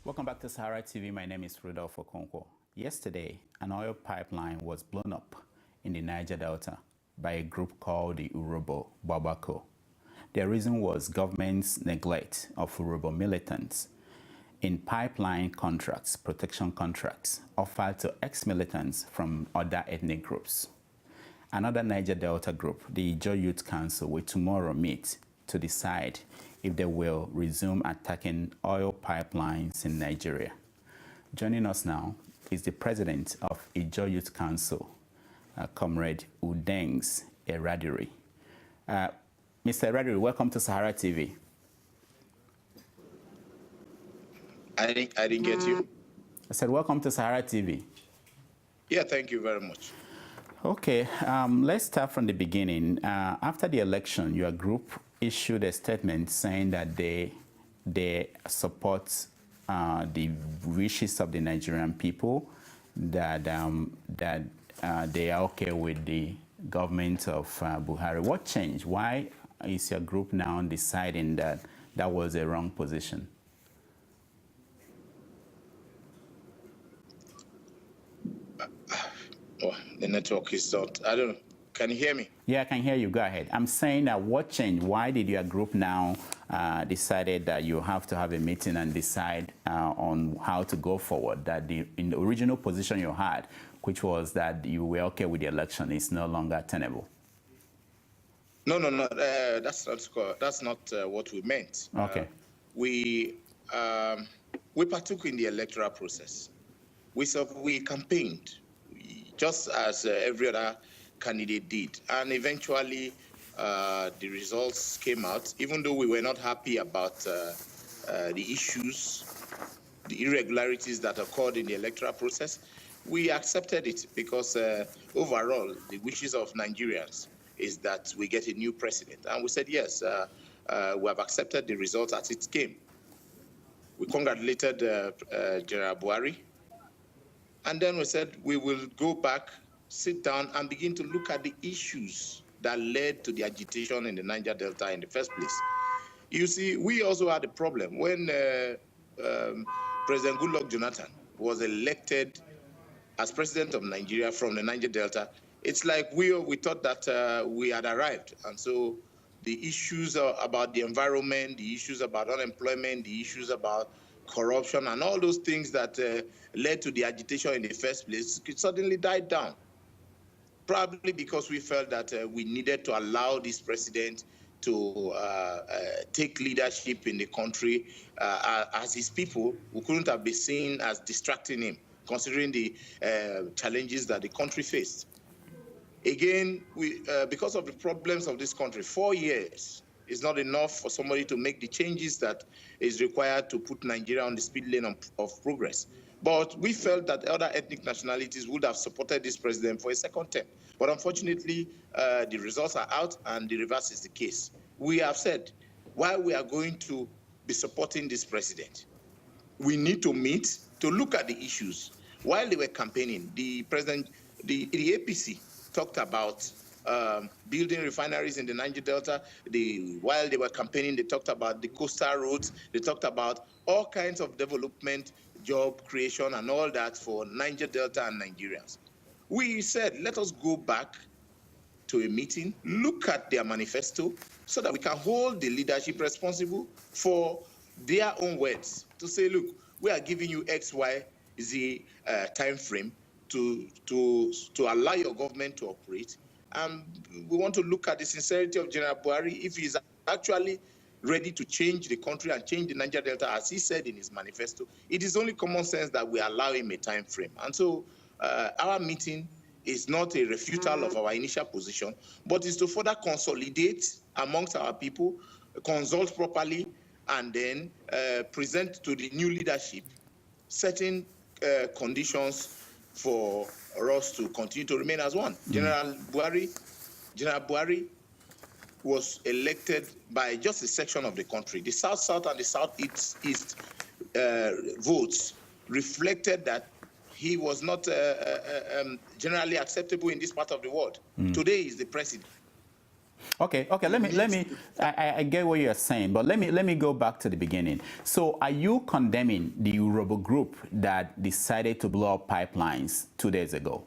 Welcome back to SaharaTV. My name is Rudolph Okonkwo. Yesterday, an oil pipeline was blown up in the Niger Delta by a group called the Urhobo Babako. Their reason was government's neglect of Urhobo militants in pipeline contracts, protection contracts, offered to ex-militants from other ethnic groups. Another Niger Delta group, the Ijaw Youth Council, will tomorrow meet to decide if they will resume attacking oil pipelines in Nigeria. Joining us now is the president of Ijaw Youth Council, Comrade Udengs Eradire. Mr. Eradire, welcome to SaharaTV. I didn't get you. I said welcome to SaharaTV. Yeah, thank you very much. Okay, let's start from the beginning. After the election, your group issued a statement saying that they support the wishes of the Nigerian people, that they are okay with the government of Buhari. What changed? Why is your group now deciding that that was a wrong position? Oh, the network is not, I don't know. Can you hear me? Yeah, I can hear you. Go ahead. I'm saying that what changed? Why did your group now decided that you have to have a meeting and decide on how to go forward? That in the original position you had, which was that you were okay with the election, is no longer tenable. No. That's not what we meant. Okay. We partook in the electoral process. We campaigned, just as every other candidate did, and eventually the results came out. Even though we were not happy about the issues, the irregularities that occurred in the electoral process, we accepted it because overall the wishes of Nigerians is that we get a new president, and we said yes. We have accepted the results as it came. We congratulated General Buhari, and then we said we will go back, sit down, and begin to look at the issues that led to the agitation in the Niger Delta in the first place. You see, we also had a problem when President Goodluck Jonathan was elected as president of Nigeria from the Niger Delta. It's like we thought that we had arrived, and so the issues about the environment, the issues about unemployment, the issues about corruption, and all those things that led to the agitation in the first place, it suddenly died down. Probably because we felt that we needed to allow this president to take leadership in the country as his people. We couldn't have been seen as distracting him, considering the challenges that the country faced. Again, because of the problems of this country, 4 years is not enough for somebody to make the changes that is required to put Nigeria on the speed lane of progress. But we felt that other ethnic nationalities would have supported this president for a second term. But unfortunately, the results are out, and the reverse is the case. We have said, while we are going to be supporting this president, we need to meet to look at the issues. While they were campaigning, the APC talked about building refineries in the Niger Delta. While they were campaigning, they talked about the coastal roads. They talked about all kinds of development, job creation, and all that for Niger Delta and Nigerians. We said, let us go back to a meeting, look at their manifesto, so that we can hold the leadership responsible for their own words, to say, look, we are giving you X, Y, Z time frame to allow your government to operate. We want to look at the sincerity of General Buhari, if he's actually ready to change the country and change the Niger Delta, as he said in his manifesto. It is only common sense that we allow him a time frame. And so our meeting is not a refutal of our initial position, but is to further consolidate amongst our people, consult properly, and then present to the new leadership certain conditions for us to continue to remain as one. General Buhari was elected by just a section of the country. The South-South and the South-East votes reflected that he was not generally acceptable in this part of the world. Today, he's the president. Okay. I get what you're saying, but let me go back to the beginning. So, are you condemning the Urobo group that decided to blow up pipelines 2 days ago?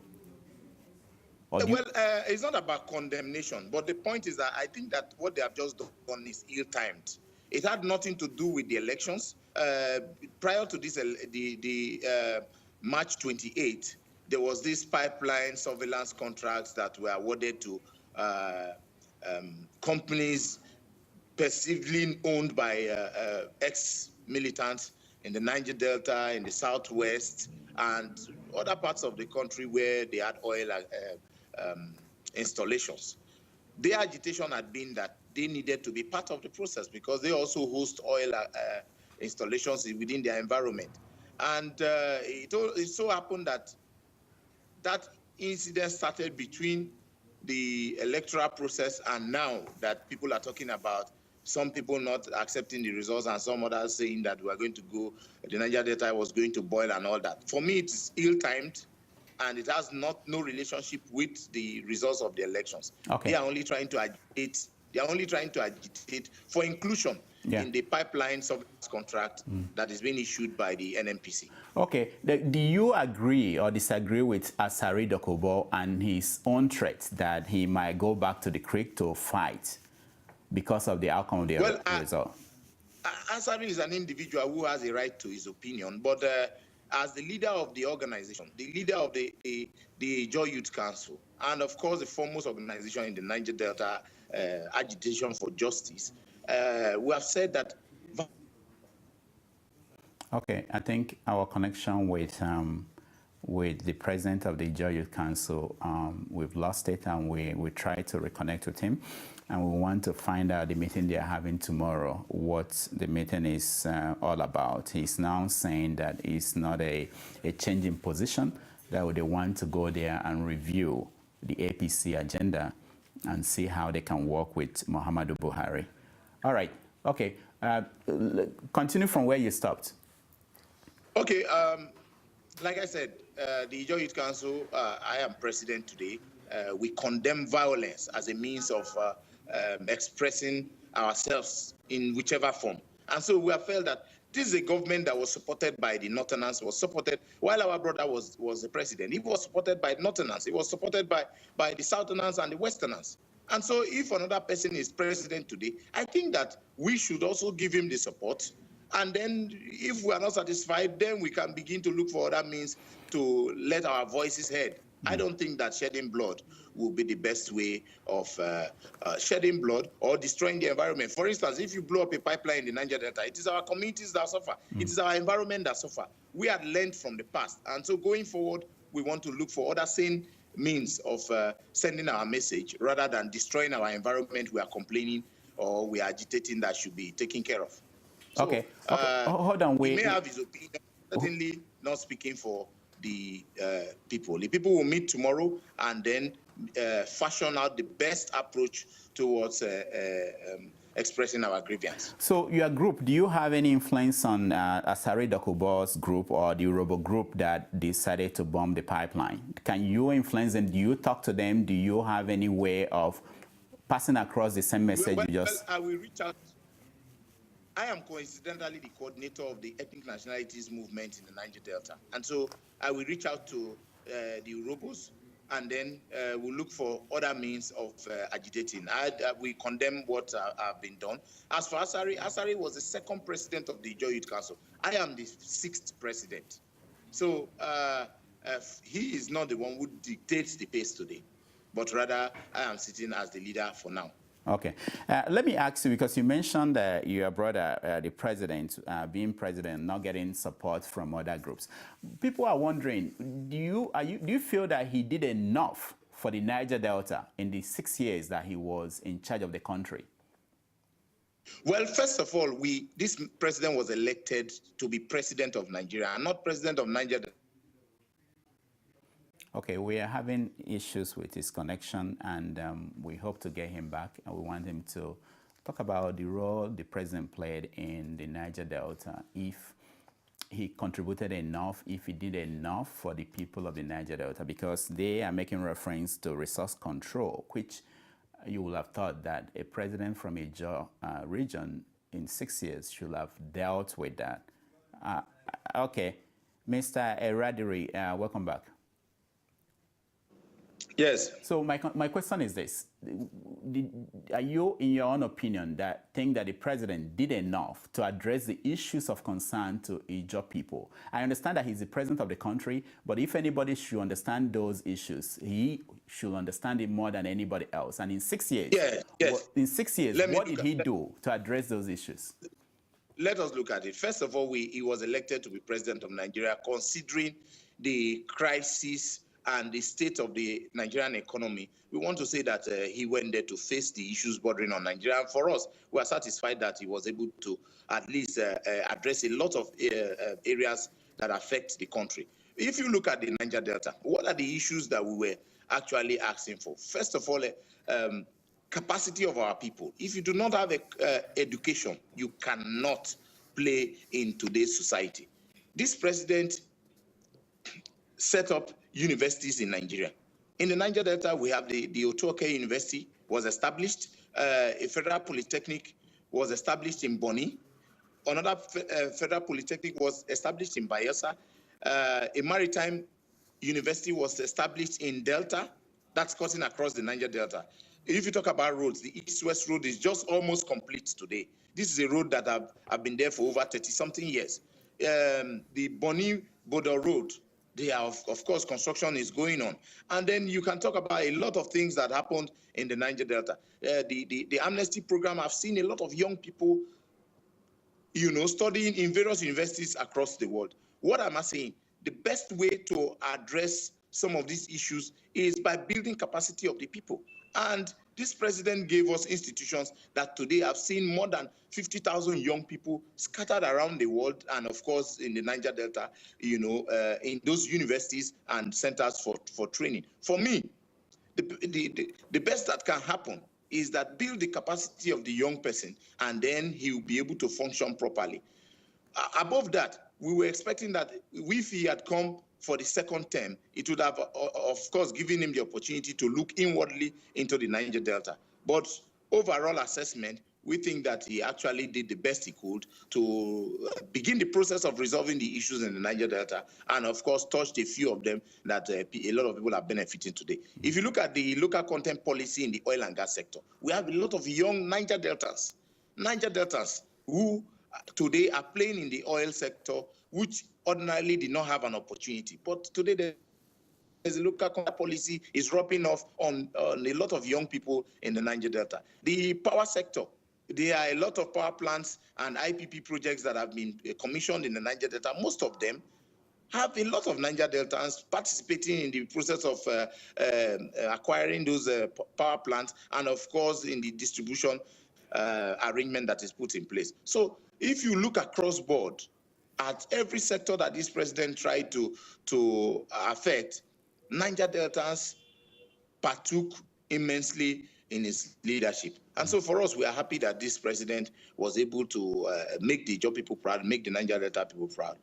Well, it's not about condemnation, but the point is that I think that what they have just done is ill-timed. It had nothing to do with the elections. Prior to this, March 28, there was this pipeline surveillance contracts that were awarded to companies perceivedly owned by ex-militants in the Niger Delta, in the Southwest, and other parts of the country where they had oil installations. Their agitation had been that they needed to be part of the process because they also host oil installations within their environment. And it so happened that that incident started between the electoral process and now that people are talking about some people not accepting the results and some others saying that we are going to go, the Niger Delta was going to boil and all that. For me, it's ill-timed and it has no relationship with the results of the elections. Okay. They are only trying to agitate. They are only trying to agitate for inclusion in the pipeline surveillance contract that is being issued by the NNPC. Okay. Do you agree or disagree with Asari Dokubo and his own threat that he might go back to the creek to fight because of the outcome of the result? Asari is an individual who has a right to his opinion, but as the leader of the organization, the leader of the Ijaw Youth Council, and of course the foremost organization in the Niger Delta agitation for justice, we have said that. Okay, I think our connection with the president of the Ijaw Youth Council, we've lost it, and we try to reconnect with him, and we want to find out the meeting they are having tomorrow, what the meeting is all about. He's now saying that it's not a change in position, that they want to go there and review the APC agenda and see how they can work with Muhammadu Buhari. All right, okay, continue from where you stopped. Okay, like I said, the Ijaw Youth Council, I am president today. We condemn violence as a means of expressing ourselves in whichever form. And so we have felt that this is a government that was supported by the Northerners, was supported, while our brother was the president, he was supported by Northerners, he was supported by the Southerners and the Westerners. And so if another person is president today, I think that we should also give him the support. And then if we are not satisfied, then we can begin to look for other means to let our voices heard. I don't think that shedding blood will be the best way of shedding blood or destroying the environment. For instance, if you blow up a pipeline in the Niger Delta, it is our communities that suffer. It is our environment that suffer. We had learned from the past. And so going forward, we want to look for other sane means of sending our message rather than destroying our environment we are complaining or we are agitating that should be taken care of. So, okay. Hold on. He may have his opinion, certainly not speaking for the people. The people will meet tomorrow and then fashion out the best approach towards expressing our grievance. So your group, do you have any influence on Asari Dokubo's group or the Urobo group that decided to bomb the pipeline? Can you influence them? Do you talk to them? Do you have any way of passing across the same message? Well, I will reach out. I am coincidentally the coordinator of the ethnic nationalities movement in the Niger Delta. And so I will reach out to the Urobos and then we'll look for other means of agitating. We condemn what have been done. As for Asari, Asari was the second president of the Ijaw Youth Council. I am the 6th president. So he is not the one who dictates the pace today, but rather I am sitting as the leader for now. Okay. Let me ask you, because you mentioned your brother, the president, being president, not getting support from other groups. People are wondering, do you feel that he did enough for the Niger Delta in the 6 years that he was in charge of the country? Well, first of all, this president was elected to be president of Nigeria and not president of Niger Delta. Okay, we are having issues with his connection, and we hope to get him back, and we want him to talk about the role the president played in the Niger Delta, if he contributed enough, if he did enough for the people of the Niger Delta, because they are making reference to resource control, which you would have thought that a president from a Ijaw region in 6 years should have dealt with that. Okay, Mr. Eradire, welcome back. Yes. So my question is this. Are you, in your own opinion, think that the president did enough to address the issues of concern to Ijaw people? I understand that he's the president of the country, but if anybody should understand those issues, he should understand it more than anybody else. And in 6 years, in 6 years, what did he do to address those issues? Let us look at it. First of all, he was elected to be president of Nigeria, considering the crisis and the state of the Nigerian economy. We want to say that he went there to face the issues bordering on Nigeria. And for us, we are satisfied that he was able to at least address a lot of areas that affect the country. If you look at the Niger Delta, what are the issues that we were actually asking for? First of all, capacity of our people. If you do not have education, you cannot play in today's society. This president set up universities in Nigeria. In the Niger Delta, we have the Otuoke University was established. A federal polytechnic was established in Bonny. Another federal polytechnic was established in Bayelsa. A maritime university was established in Delta. That's cutting across the Niger Delta. If you talk about roads, the East-West road is just almost complete today. This is a road that have been there for over 30-something years. The Bonny-Bodo Road, they are, of course, construction is going on. And then you can talk about a lot of things that happened in the Niger Delta. The amnesty program, I've seen a lot of young people, studying in various universities across the world. What am I saying? The best way to address some of these issues is by building capacity of the people. And this president gave us institutions that today have seen more than 50,000 young people scattered around the world, and of course in the Niger Delta, in those universities and centers for training. For me, the best that can happen is that build the capacity of the young person, and then he will be able to function properly. Above that, we were expecting that if he had come for the second term, it would have, of course, given him the opportunity to look inwardly into the Niger Delta. But overall assessment, we think that he actually did the best he could to begin the process of resolving the issues in the Niger Delta, and of course touched a few of them that a lot of people are benefiting today. If you look at the local content policy in the oil and gas sector, we have a lot of young Niger Deltans who today are playing in the oil sector, which ordinarily did not have an opportunity. But today there's a local content policy is rubbing off on a lot of young people in the Niger Delta. The power sector, there are a lot of power plants and IPP projects that have been commissioned in the Niger Delta. Most of them have a lot of Niger Deltans participating in the process of acquiring those power plants, and of course in the distribution arrangement that is put in place. So if you look across board at every sector that this president tried to affect, Niger Deltans partook immensely in his leadership. And so for us, we are happy that this president was able to make the Ijaw people proud, make the Niger Delta people proud.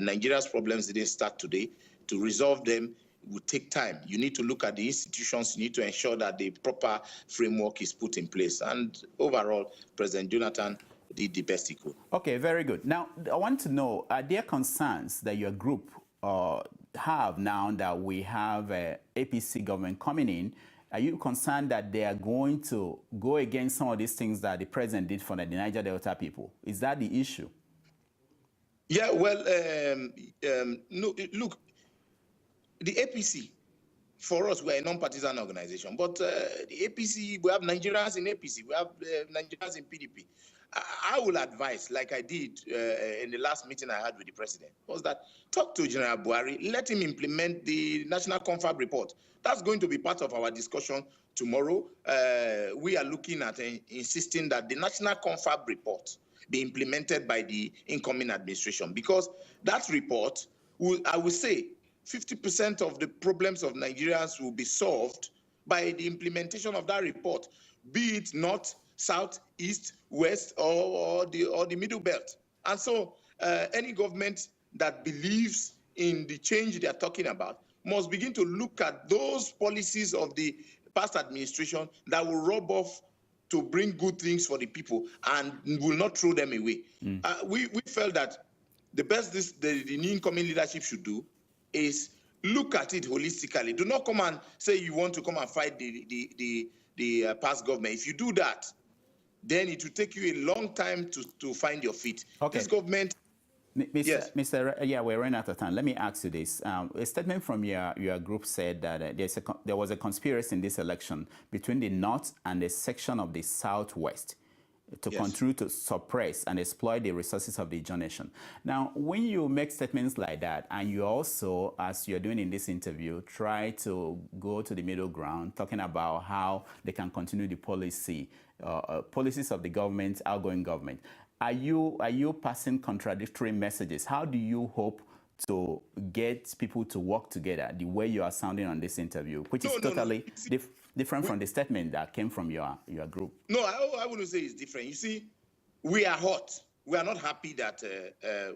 Nigeria's problems didn't start today. To resolve them will take time. You need to look at the institutions. You need to ensure that the proper framework is put in place. And overall, President Jonathan did the best he could. Okay, very good. Now, I want to know, are there concerns that your group have now that we have an APC government coming in? Are you concerned that they are going to go against some of these things that the president did for the Niger Delta people? Is that the issue? Yeah, well, no, look, the APC, for us, we're a non-partisan organization, but the APC, we have Nigerians in APC, we have Nigerians in PDP. I will advise, like I did in the last meeting I had with the president, was that talk to General Buhari, let him implement the National Confab report. That's going to be part of our discussion tomorrow. We are looking at insisting that the National Confab report be implemented by the incoming administration, because that report, I will say, 50% of the problems of Nigerians will be solved by the implementation of that report, be it north, south, east, west, or the middle belt. And so any government that believes in the change they are talking about must begin to look at those policies of the past administration that will rub off to bring good things for the people and will not throw them away. We felt that the best the new incoming leadership should do is look at it holistically. Do not come and say you want to come and fight the past government. If you do that, then it will take you a long time to find your feet. Okay. This government... Yes. Yeah, we're running out of time. Let me ask you this. A statement from your group said that there was a conspiracy in this election between the North and a section of the Southwest to continue to suppress and exploit the resources of the Ijaw nation. Now, when you make statements like that, and you also, as you're doing in this interview, try to go to the middle ground, talking about how they can continue the policies of the government, outgoing government, are you passing contradictory messages? How do you hope to get people to work together the way you are sounding on this interview, which is totally different from the statement that came from your group? No, I wouldn't say it's different. You see, we are hot. We are not happy that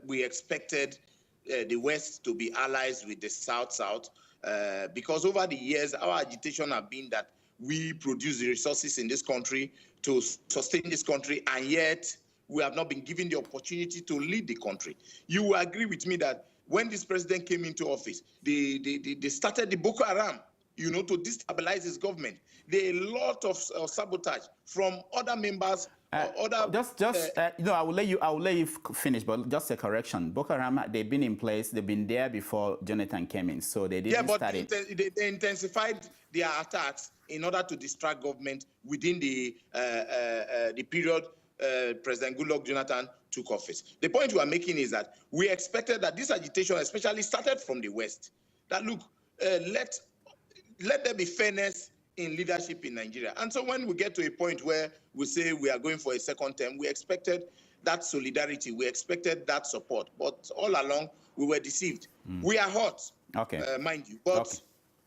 we expected the West to be allies with the South, because over the years, our agitation has been that we produce the resources in this country to sustain this country, and yet we have not been given the opportunity to lead the country. You will agree with me that when this president came into office, they started the Boko Haram, to destabilize his government. There are a lot of sabotage from other members. I will let you finish, but just a correction. Boko Haram, they've been in place. They've been there before Jonathan came in, so they didn't start it. They intensified their attacks in order to distract government within the period President Goodluck Jonathan took office. The point we are making is that we expected that this agitation especially started from the West. That look, let there be fairness in leadership in Nigeria. And so when we get to a point where we say we are going for a second term, we expected that solidarity, we expected that support. But all along, we were deceived. We are hot, mind you. But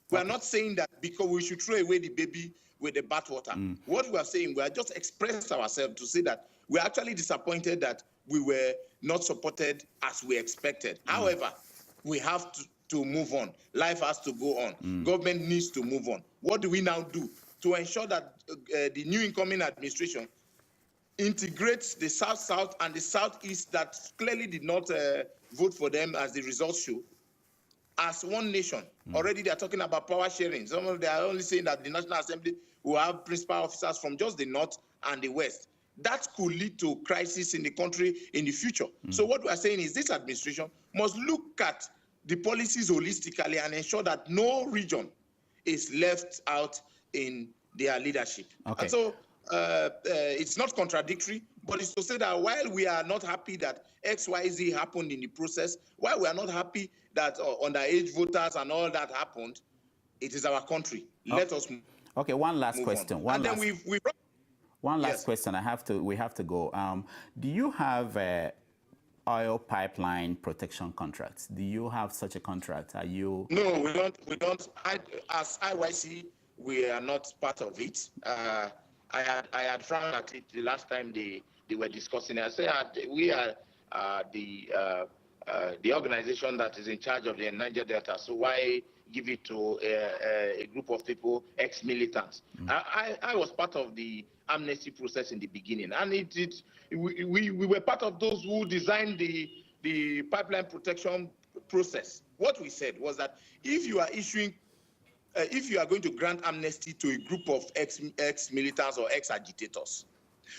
we are not saying that because we should throw away the baby with the bathwater. What we are saying, we are just expressed ourselves to say that we're actually disappointed that we were not supported as we expected. However, we have to move on. Life has to go on. Government needs to move on. What do we now do to ensure that the new incoming administration integrates the South-South and the Southeast that clearly did not vote for them, as the results show, as one nation? Already they are talking about power sharing. Some of them are only saying that the National Assembly will have principal officers from just the North and the West. That could lead to crisis in the country in the future. So what we are saying is this administration must look at the policies holistically and ensure that no region is left out in their leadership. And so it's not contradictory, but it's to say that while we are not happy that XYZ happened in the process, while we are not happy that underage voters and all that happened, it is our country. Let us move. Okay, one last question. One last question. We have to go. Do you have oil pipeline protection contracts? Do you have such a contract? Are you? No, we don't. As IYC, we are not part of it. I had frowned at it the last time they were discussing it. I said we are the organization that is in charge of the Niger Delta. So why give it to a group of people, ex-militants? I was part of the amnesty process in the beginning, and we were part of those who designed the pipeline protection process. What we said was that if you are going to grant amnesty to a group of ex-militants or ex-agitators,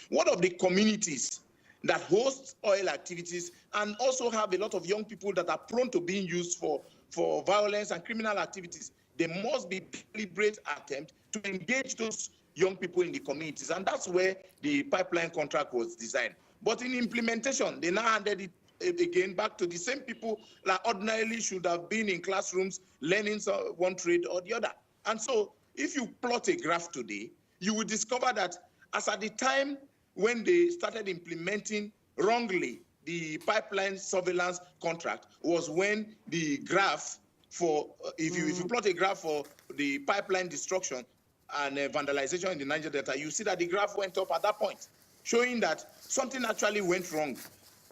what of the communities that host oil activities and also have a lot of young people that are prone to being used for violence and criminal activities? There must be deliberate attempt to engage those young people in the communities, and that's where the pipeline contract was designed. But in implementation, they now handed it again back to the same people that ordinarily should have been in classrooms learning one trade or the other. And so if you plot a graph today, you will discover that as at the time when they started implementing wrongly the pipeline surveillance contract was when the graph for, if you plot a graph for the pipeline destruction and vandalization in the Niger Delta, you see that the graph went up at that point, showing that something actually went wrong.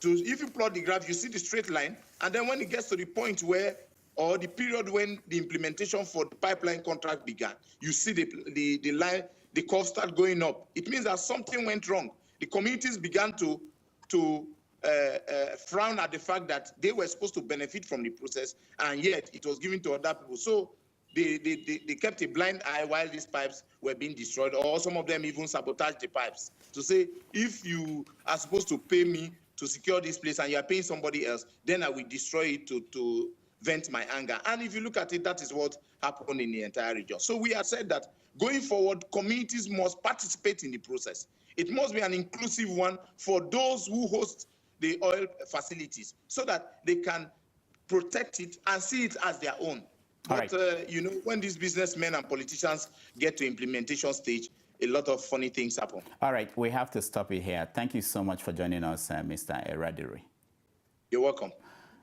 So if you plot the graph, you see the straight line, and then when it gets to the point where or the period when the implementation for the pipeline contract began, you see the line, the curve start going up. It means that something went wrong. The communities began to frown at the fact that they were supposed to benefit from the process, and yet it was given to other people. So they kept a blind eye while these pipes were being destroyed, or some of them even sabotaged the pipes to say, if you are supposed to pay me to secure this place and you are paying somebody else, then I will destroy it to vent my anger. And if you look at it, that is what happened in the entire region. So we have said that going forward, communities must participate in the process. It must be an inclusive one for those who host the oil facilities, so that they can protect it and see it as their own. But, you know, when these businessmen and politicians get to implementation stage, a lot of funny things happen. All right, we have to stop it here. Thank you so much for joining us, Mr. Eradire. You're welcome.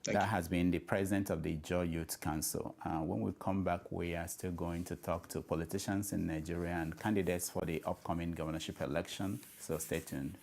That has been the president of the Ijaw Youth Council. When we come back, we are still going to talk to politicians in Nigeria and candidates for the upcoming governorship election. So stay tuned.